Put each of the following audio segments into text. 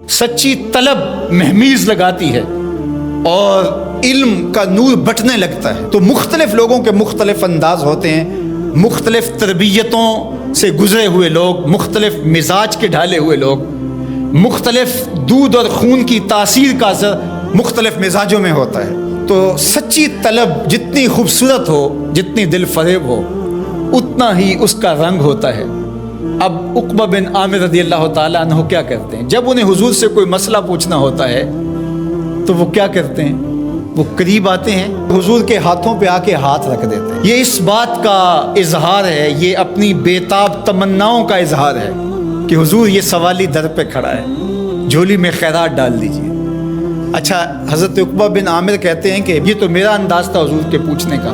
سچی طلب مہمیز لگاتی ہے اور علم کا نور بٹنے لگتا ہے۔ تو مختلف لوگوں کے مختلف انداز ہوتے ہیں، مختلف تربیتوں سے گزرے ہوئے لوگ، مختلف مزاج کے ڈھالے ہوئے لوگ، مختلف دودھ اور خون کی تاثیر کا اثر مختلف مزاجوں میں ہوتا ہے۔ تو سچی طلب جتنی خوبصورت ہو، جتنی دل فریب ہو، اتنا ہی اس کا رنگ ہوتا ہے۔ اب عقبہ بن عامر رضی اللہ تعالیٰ عنہ کیا کرتے ہیں؟ جب انہیں حضور سے کوئی مسئلہ پوچھنا ہوتا ہے تو وہ کیا کرتے ہیں؟ وہ قریب آتے ہیں، حضور کے ہاتھوں پہ آ کے ہاتھ رکھ دیتے ہیں۔ یہ اس بات کا اظہار ہے، یہ اپنی بے تاب تمناؤں کا اظہار ہے کہ حضور یہ سوالی در پہ کھڑا ہے، جھولی میں خیرات ڈال دیجیے۔ اچھا، حضرت عقبہ بن عامر کہتے ہیں کہ یہ تو میرا انداز تھا حضور کے پوچھنے کا،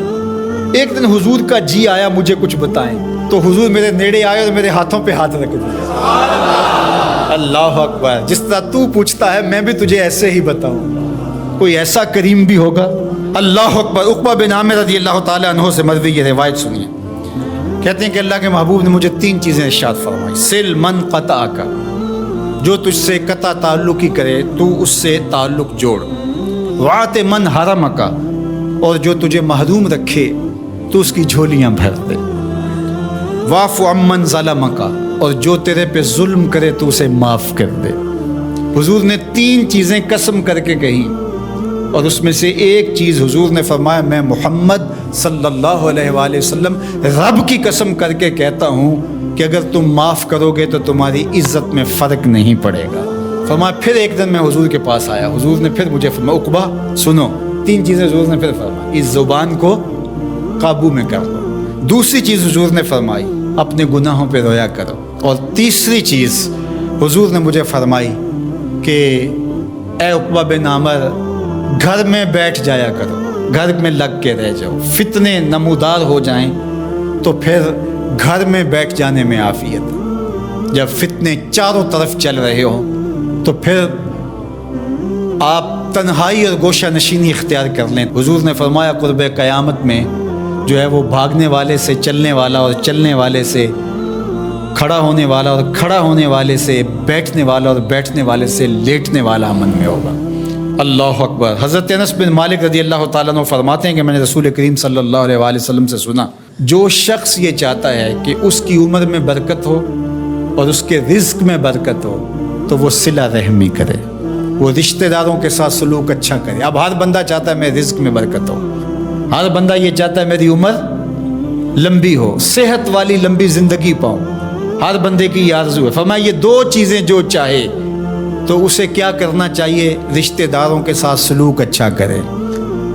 ایک دن حضور کا جی آیا مجھے کچھ بتائیں، تو حضور میرے نیڑے آئے اور میرے ہاتھوں پہ ہاتھ رکھ دیے۔ اللہ اکبر، جس طرح تو پوچھتا ہے میں بھی تجھے ایسے ہی بتاؤں، کوئی ایسا کریم بھی ہوگا؟ اللہ اکبر۔ عقبہ بن عامر رضی اللہ تعالیٰ عنہ سے مروی یہ روایت سنیے، کہتے ہیں کہ اللہ کے محبوب نے مجھے 3 چیزیں ارشاد فرمائی۔ سل من قطعک، جو تجھ سے قطع تعلق ہی کرے تو اس سے تعلق جوڑ۔ وعط من حرمک، اور جو تجھے محروم رکھے تو اس کی جھولیاں بھر دے۔ واعف عمن ظلمک، اور جو تیرے پہ ظلم کرے تو اسے معاف کر دے۔ حضور نے 3 چیزیں قسم کر کے کہی، اور اس میں سے ایک چیز حضور نے فرمایا میں محمد صلی اللہ علیہ وآلہ وسلم رب کی قسم کر کے کہتا ہوں کہ اگر تم معاف کرو گے تو تمہاری عزت میں فرق نہیں پڑے گا۔ فرمایا پھر ایک دن میں حضور کے پاس آیا، حضور نے پھر مجھے فرمایا عقبہ سنو، 3 چیزیں حضور نے پھر فرمائی، اس زبان کو قابو میں کر لو۔ دوسری چیز حضور نے فرمائی اپنے گناہوں پہ رویا کرو، اور تیسری چیز حضور نے مجھے فرمائی کہ اے عقبہ بن عامر گھر میں بیٹھ جایا کرو، گھر میں لگ کے رہ جاؤ، فتنے نمودار ہو جائیں تو پھر گھر میں بیٹھ جانے میں عافیت، جب فتنے چاروں طرف چل رہے ہو تو پھر آپ تنہائی اور گوشہ نشینی اختیار کر لیں۔ حضور نے فرمایا قرب قیامت میں جو ہے وہ بھاگنے والے سے چلنے والا، اور چلنے والے سے کھڑا ہونے والا، اور کھڑا ہونے والے سے بیٹھنے والا، اور بیٹھنے والے سے لیٹنے والا امن میں ہوگا۔ اللہ اکبر۔ حضرت انس بن مالک رضی اللہ تعالیٰ عنہ فرماتے ہیں کہ میں نے رسول کریم صلی اللہ علیہ وآلہ وسلم سے سنا، جو شخص یہ چاہتا ہے کہ اس کی عمر میں برکت ہو اور اس کے رزق میں برکت ہو تو وہ صلہ رحمی کرے، وہ رشتہ داروں کے ساتھ سلوک اچھا کرے۔ اب ہر بندہ چاہتا ہے میرے رزق میں برکت ہو، ہر بندہ یہ چاہتا ہے میری عمر لمبی ہو، صحت والی لمبی زندگی پاؤں، ہر بندے کی یہ آرزو ہے۔ فرمایا یہ 2 چیزیں جو چاہے تو اسے کیا کرنا چاہیے؟ رشتہ داروں کے ساتھ سلوک اچھا کرے،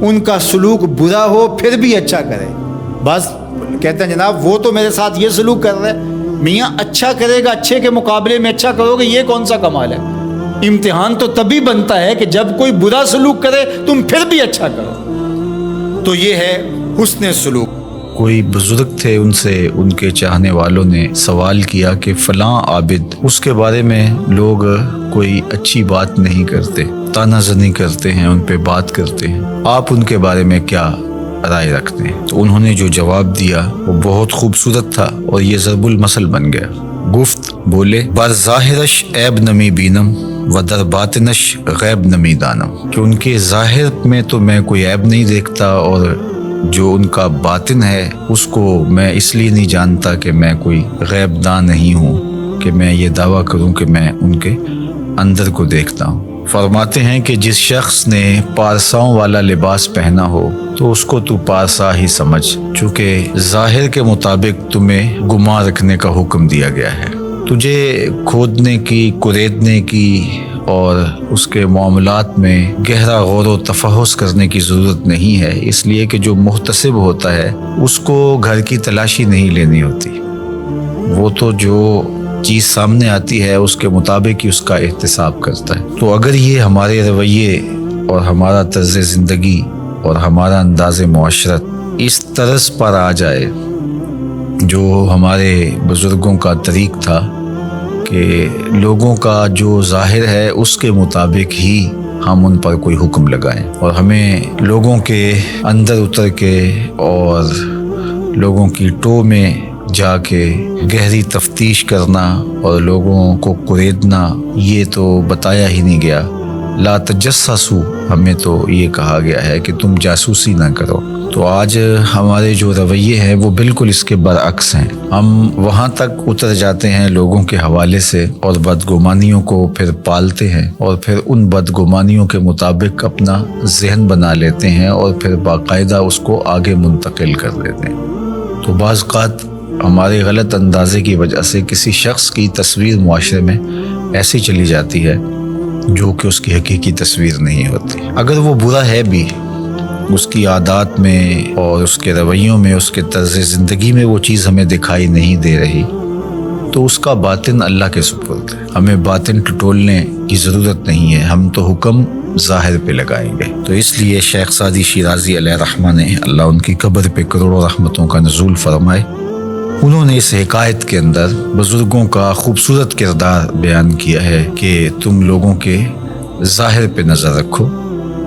ان کا سلوک برا ہو پھر بھی اچھا کرے۔ بس کہتے ہیں جناب وہ تو میرے ساتھ یہ سلوک کر رہے، میاں اچھا کرے گا، اچھے کے مقابلے میں اچھا کرو گے، یہ کون سا کمال ہے؟ امتحان تو تبھی بنتا ہے کہ جب کوئی برا سلوک کرے تم پھر بھی اچھا کرو، تو یہ ہے حسن سلوک۔ کوئی بزرگ تھے، ان سے ان کے چاہنے والوں نے سوال کیا کہ فلاں عابد، اس کے بارے میں لوگ کوئی اچھی بات نہیں کرتے، تانا زنی کرتے ہیں، ان پہ بات کرتے ہیں، آپ ان کے بارے میں کیا رائے رکھتے ہیں؟ تو انہوں نے جو جواب دیا وہ بہت خوبصورت تھا اور یہ ضرب المثل بن گیا۔ گفت بولے بر ظاہرش عیب نمی بینم و در باطنش غیب نمی دانم، کہ ان کے ظاہر میں تو میں کوئی عیب نہیں دیکھتا، اور جو ان کا باطن ہے اس کو میں اس لیے نہیں جانتا کہ میں کوئی غیب دان نہیں ہوں کہ میں یہ دعویٰ کروں کہ میں ان کے اندر کو دیکھتا ہوں۔ فرماتے ہیں کہ جس شخص نے پارساؤں والا لباس پہنا ہو تو اس کو تو پارسا ہی سمجھ، چونکہ ظاہر کے مطابق تمہیں گما رکھنے کا حکم دیا گیا ہے۔ تجھے کھودنے کی، کریدنے کی اور اس کے معاملات میں گہرا غور و تفحص کرنے کی ضرورت نہیں ہے، اس لیے کہ جو محتسب ہوتا ہے اس کو گھر کی تلاشی نہیں لینی ہوتی، وہ تو جو چیز سامنے آتی ہے اس کے مطابق ہی اس کا احتساب کرتا ہے۔ تو اگر یہ ہمارے رویے اور ہمارا طرز زندگی اور ہمارا انداز معاشرت اس طرز پر آ جائے جو ہمارے بزرگوں کا طریق تھا کہ لوگوں کا جو ظاہر ہے اس کے مطابق ہی ہم ان پر کوئی حکم لگائیں، اور ہمیں لوگوں کے اندر اتر کے اور لوگوں کی ٹو میں جا کے گہری تفتیش کرنا اور لوگوں کو کریدنا، یہ تو بتایا ہی نہیں گیا۔ لا تجسسوا، ہمیں تو یہ کہا گیا ہے کہ تم جاسوسی نہ کرو۔ تو آج ہمارے جو رویے ہیں وہ بالکل اس کے برعکس ہیں۔ ہم وہاں تک اتر جاتے ہیں لوگوں کے حوالے سے اور بدگمانیوں کو پھر پالتے ہیں، اور پھر ان بدگمانیوں کے مطابق اپنا ذہن بنا لیتے ہیں اور پھر باقاعدہ اس کو آگے منتقل کر دیتے ہیں۔ تو بعض اوقات ہمارے غلط اندازے کی وجہ سے کسی شخص کی تصویر معاشرے میں ایسی چلی جاتی ہے جو کہ اس کی حقیقی تصویر نہیں ہوتی۔ اگر وہ برا ہے بھی، اس کی عادات میں اور اس کے رویوں میں، اس کے طرز زندگی میں وہ چیز ہمیں دکھائی نہیں دے رہی، تو اس کا باطن اللہ کے سپرد ہے۔ ہمیں باطن ٹٹولنے کی ضرورت نہیں ہے، ہم تو حکم ظاہر پہ لگائیں گے۔ تو اس لیے شیخ سعدی شیرازی علیہ رحمہ نے، اللہ ان کی قبر پہ کروڑوں رحمتوں کا نزول فرمائے، انہوں نے اس حکایت کے اندر بزرگوں کا خوبصورت کردار بیان کیا ہے کہ تم لوگوں کے ظاہر پہ نظر رکھو،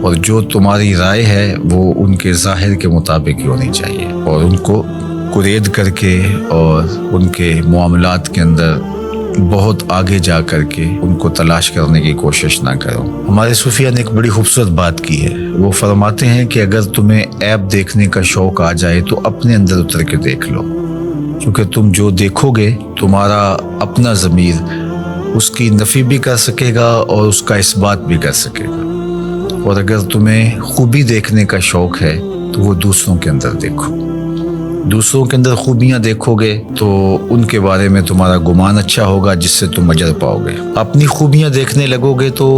اور جو تمہاری رائے ہے وہ ان کے ظاہر کے مطابق ہی ہونی چاہیے، اور ان کو کرید کر کے اور ان کے معاملات کے اندر بہت آگے جا کر کے ان کو تلاش کرنے کی کوشش نہ کرو۔ ہمارے صوفیہ نے ایک بڑی خوبصورت بات کی ہے، وہ فرماتے ہیں کہ اگر تمہیں عیب دیکھنے کا شوق آ جائے تو اپنے اندر اتر کے دیکھ لو، کیونکہ تم جو دیکھو گے تمہارا اپنا ضمیر اس کی نفی بھی کر سکے گا اور اس کا اثبات بھی کر سکے گا۔ اور اگر تمہیں خوبی دیکھنے کا شوق ہے تو وہ دوسروں کے اندر دیکھو، دوسروں کے اندر خوبیاں دیکھو گے تو ان کے بارے میں تمہارا گمان اچھا ہوگا، جس سے تم اجر پاؤ گے۔ اپنی خوبیاں دیکھنے لگو گے تو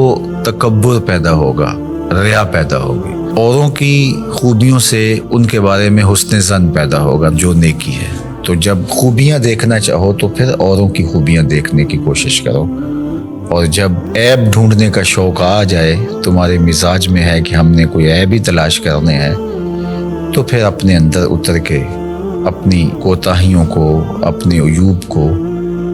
تکبر پیدا ہوگا، ریا پیدا ہوگی، اوروں کی خوبیوں سے ان کے بارے میں حسن ظن پیدا ہوگا جو نیکی ہے۔ تو جب خوبیاں دیکھنا چاہو تو پھر اوروں کی خوبیاں دیکھنے کی کوشش کرو، اور جب عیب ڈھونڈنے کا شوق آ جائے، تمہارے مزاج میں ہے کہ ہم نے کوئی عیب ہی تلاش کرنے ہیں، تو پھر اپنے اندر اتر کے اپنی کوتاہیوں کو، اپنے عیوب کو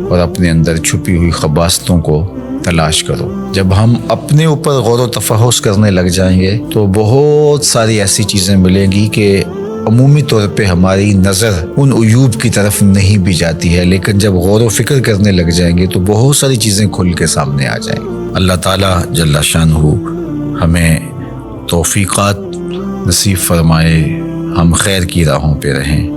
اور اپنے اندر چھپی ہوئی خباثتوں کو تلاش کرو۔ جب ہم اپنے اوپر غور و تفحص کرنے لگ جائیں گے تو بہت ساری ایسی چیزیں ملیں گی کہ عمومی طور پہ ہماری نظر ان عیوب کی طرف نہیں بھی جاتی ہے، لیکن جب غور و فکر کرنے لگ جائیں گے تو بہت ساری چیزیں کھل کے سامنے آ جائیں گی۔ اللہ تعالیٰ جل شانہ ہمیں توفیقات نصیب فرمائے، ہم خیر کی راہوں پہ رہیں۔